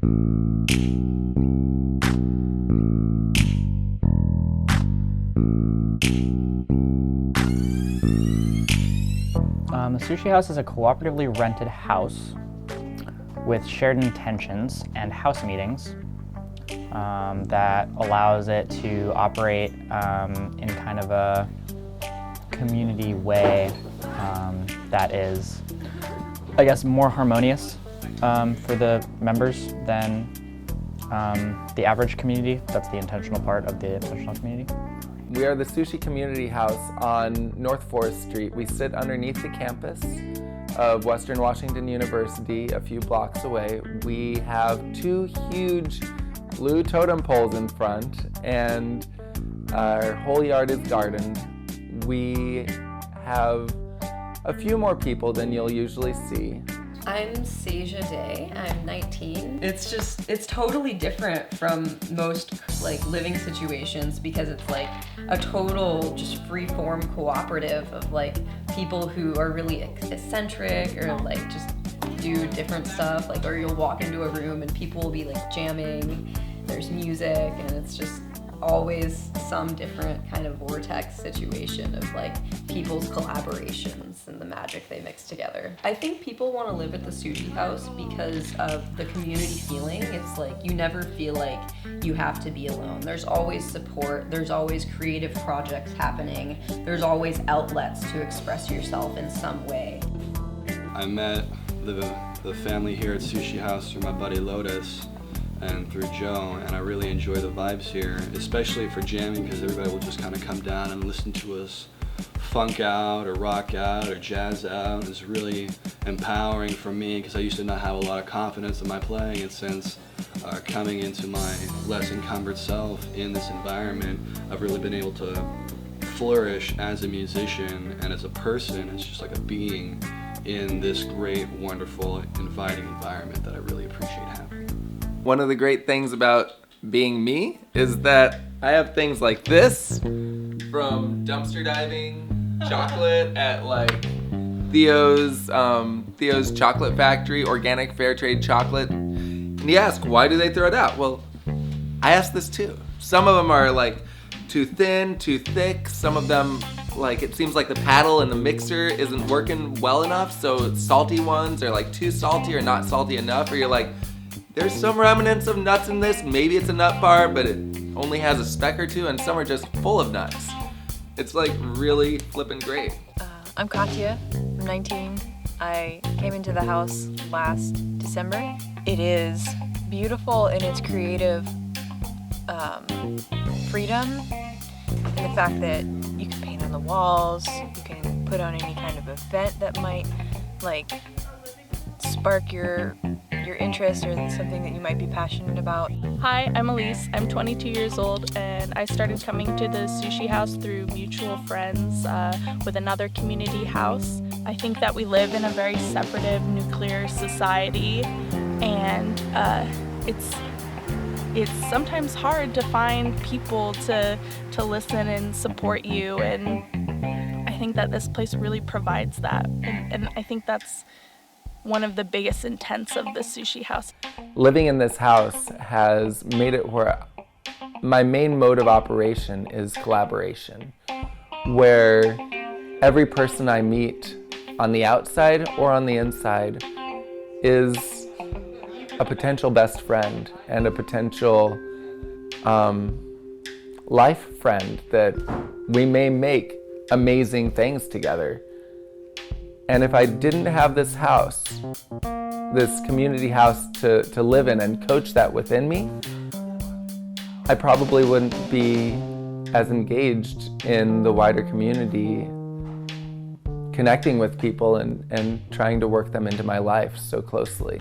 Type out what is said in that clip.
The Sushi House is a cooperatively rented house with shared intentions and house meetings that allows it to operate in kind of a community way that is, I guess, more harmonious for the members than the average community. That's the intentional part of the intentional community. We are the Sushi Community House on North 4th Street. We sit underneath the campus of Western Washington University, a few blocks away. We have two huge blue totem poles in front, and our whole yard is gardened. We have a few more people than you'll usually see. I'm Seja Day, I'm 19. It's totally different from most living situations because it's like a total just free-form cooperative of people who are really eccentric or just do different stuff, or you'll walk into a room and people will be jamming, there's music, and it's just always some different kind of vortex situation of people's collaborations and the magic they mix together. I think people want to live at the Sushi House because of the community feeling. It's you never feel like you have to be alone. There's always support, there's always creative projects happening, there's always outlets to express yourself in some way. I met the family here at Sushi House through my buddy Lotus and through Joe, and I really enjoy the vibes here, especially for jamming, because everybody will just kind of come down and listen to us funk out or rock out or jazz out. It's really empowering for me because I used to not have a lot of confidence in my playing, and since coming into my less encumbered self in this environment, I've really been able to flourish as a musician and as a person, as just a being in this great, wonderful, inviting environment that I really appreciate having. One of the great things about being me is that I have things like this, from dumpster diving chocolate at Theo's Chocolate Factory, organic fair trade chocolate. And you ask, why do they throw it out? Well, I asked this too. Some of them are too thin, too thick. Some of them, it seems like the paddle in the mixer isn't working well enough, so salty ones are too salty or not salty enough, or you're there's some remnants of nuts in this. Maybe it's a nut bar, but it only has a speck or two, and some are just full of nuts. It's really flippin' great. I'm Katya, I'm 19. I came into the house last December. It is beautiful in its creative freedom, and the fact that you can paint on the walls, you can put on any kind of event that might spark your interest or something that you might be passionate about. Hi, I'm Elise. I'm 22 years old, and I started coming to the Sushi House through mutual friends with another community house. I think that we live in a very separative, nuclear society, and it's sometimes hard to find people to listen and support you, and I think that this place really provides that, and I think that's one of the biggest intents of the Sushi House. Living in this house has made it where my main mode of operation is collaboration, where every person I meet on the outside or on the inside is a potential best friend and a potential life friend that we may make amazing things together. And if I didn't have this house, this community house to live in and coach that within me, I probably wouldn't be as engaged in the wider community, connecting with people and trying to work them into my life so closely.